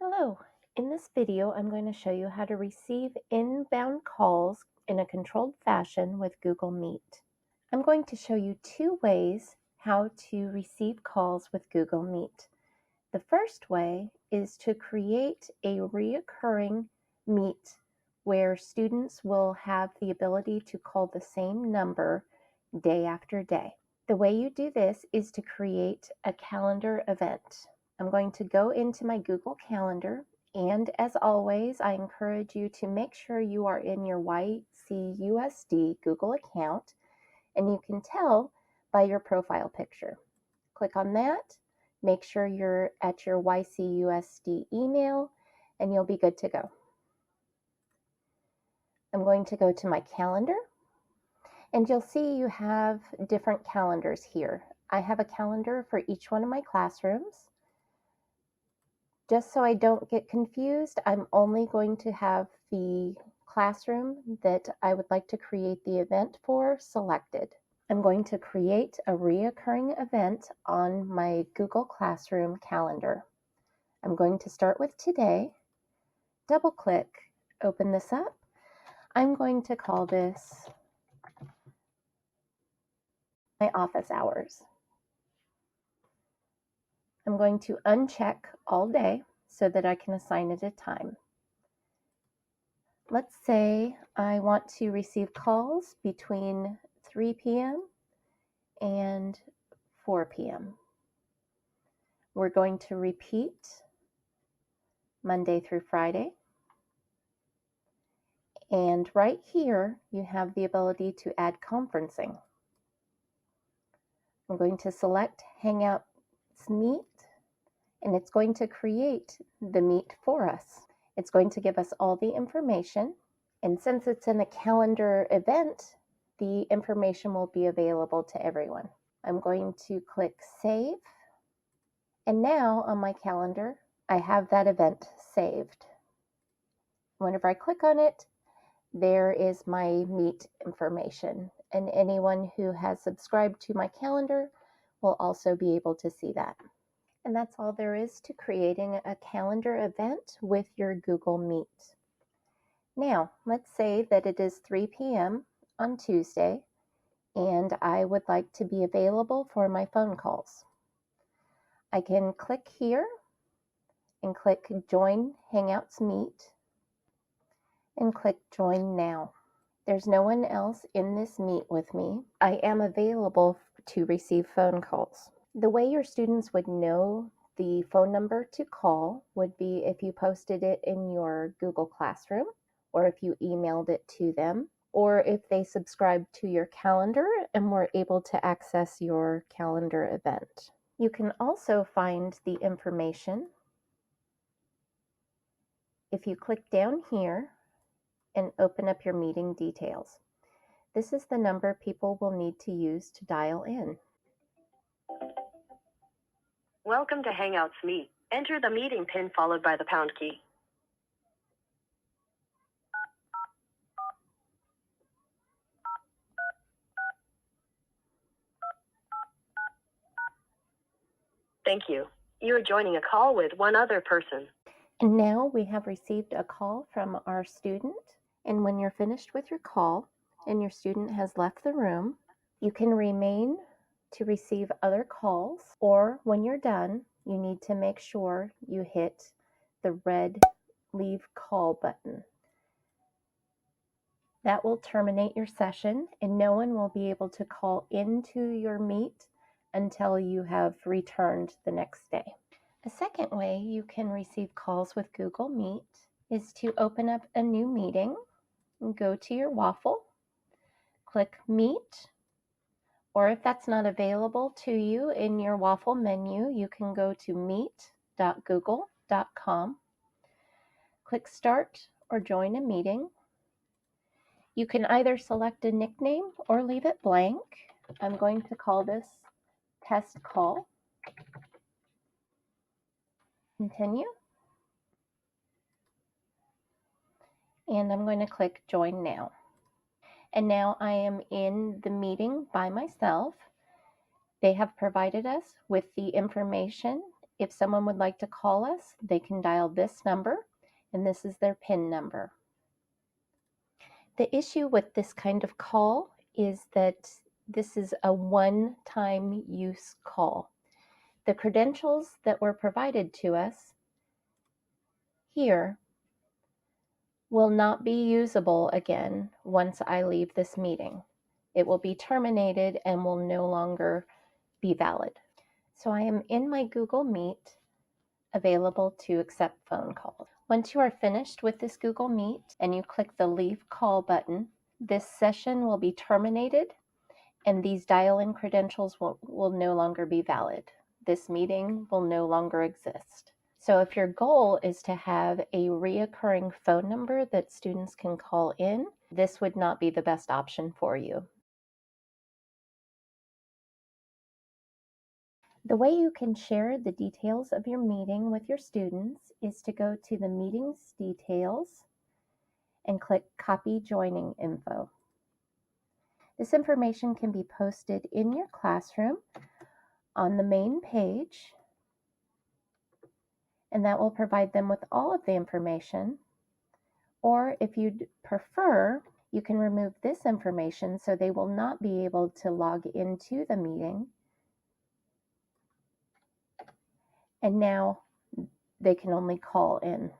Hello. In this video, I'm going to show you how to receive inbound calls in a controlled fashion with Google Meet. I'm going to show you two ways how to receive calls with Google Meet. The first way is to create a reoccurring Meet where students will have the ability to call the same number day after day. The way you do this is to create a calendar event. I'm going to go into my Google Calendar, and as always, I encourage you to make sure you are in your YCUSD Google account, and you can tell by your profile picture. Click on that, make sure you're at your YCUSD email, and you'll be good to go. I'm going to go to my calendar, and you'll see you have different calendars here. I have a calendar for each one of my classrooms. Just so I don't get confused, I'm only going to have the classroom that I would like to create the event for selected. I'm going to create a reoccurring event on my Google Classroom calendar. I'm going to start with today, double click, open this up. I'm going to call this my office hours. I'm going to uncheck all day so that I can assign it a time. Let's say I want to receive calls between 3 p.m. and 4 p.m. We're going to repeat Monday through Friday. And right here, you have the ability to add conferencing. I'm going to select Hangouts Meet, and it's going to create the meet for us. It's going to give us all the information, and since it's in a calendar event, the information will be available to everyone. I'm going to click Save, and now on my calendar, I have that event saved. Whenever I click on it, there is my Meet information, and anyone who has subscribed to my calendar will also be able to see that. And that's all there is to creating a calendar event with your Google Meet. Now, let's say that it is 3 p.m. on Tuesday, and I would like to be available for my phone calls. I can click here and click Join Hangouts Meet and click Join Now. There's no one else in this meet with me. I am available to receive phone calls. The way your students would know the phone number to call would be if you posted it in your Google Classroom, or if you emailed it to them, or if they subscribed to your calendar and were able to access your calendar event. You can also find the information if you click down here and open up your meeting details. This is the number people will need to use to dial in. Welcome to Hangouts Meet. Enter the meeting pin followed by the pound key. Thank you. You are joining a call with one other person. And now we have received a call from our student. And when you're finished with your call and your student has left the room, you can remain to receive other calls, or when you're done, you need to make sure you hit the red Leave Call button. That will terminate your session, and no one will be able to call into your Meet until you have returned the next day. A second way you can receive calls with Google Meet is to open up a new meeting and go to your Waffle, click Meet, or if that's not available to you in your Waffle menu, you can go to meet.google.com, click Start or Join a Meeting. You can either select a nickname or leave it blank. I'm going to call this Test Call. Continue. And I'm going to click Join Now. And now I am in the meeting by myself. They have provided us with the information If someone would like to call us, they can dial this number, and this is their PIN number. The issue with this kind of call is that this is a one-time use call. The credentials that were provided to us here will not be usable again once I leave this meeting. It will be terminated and will no longer be valid. So I am in my Google Meet, available to accept phone calls. Once you are finished with this Google Meet and you click the Leave Call button, this session will be terminated and these dial-in credentials will no longer be valid. This meeting will no longer exist. So if your goal is to have a reoccurring phone number that students can call in, this would not be the best option for you. The way you can share the details of your meeting with your students is to go to the meeting's details and click Copy Joining Info. This information can be posted in your classroom on the main page, and that will provide them with all of the information. Or if you'd prefer, you can remove this information so they will not be able to log into the meeting. And now they can only call in.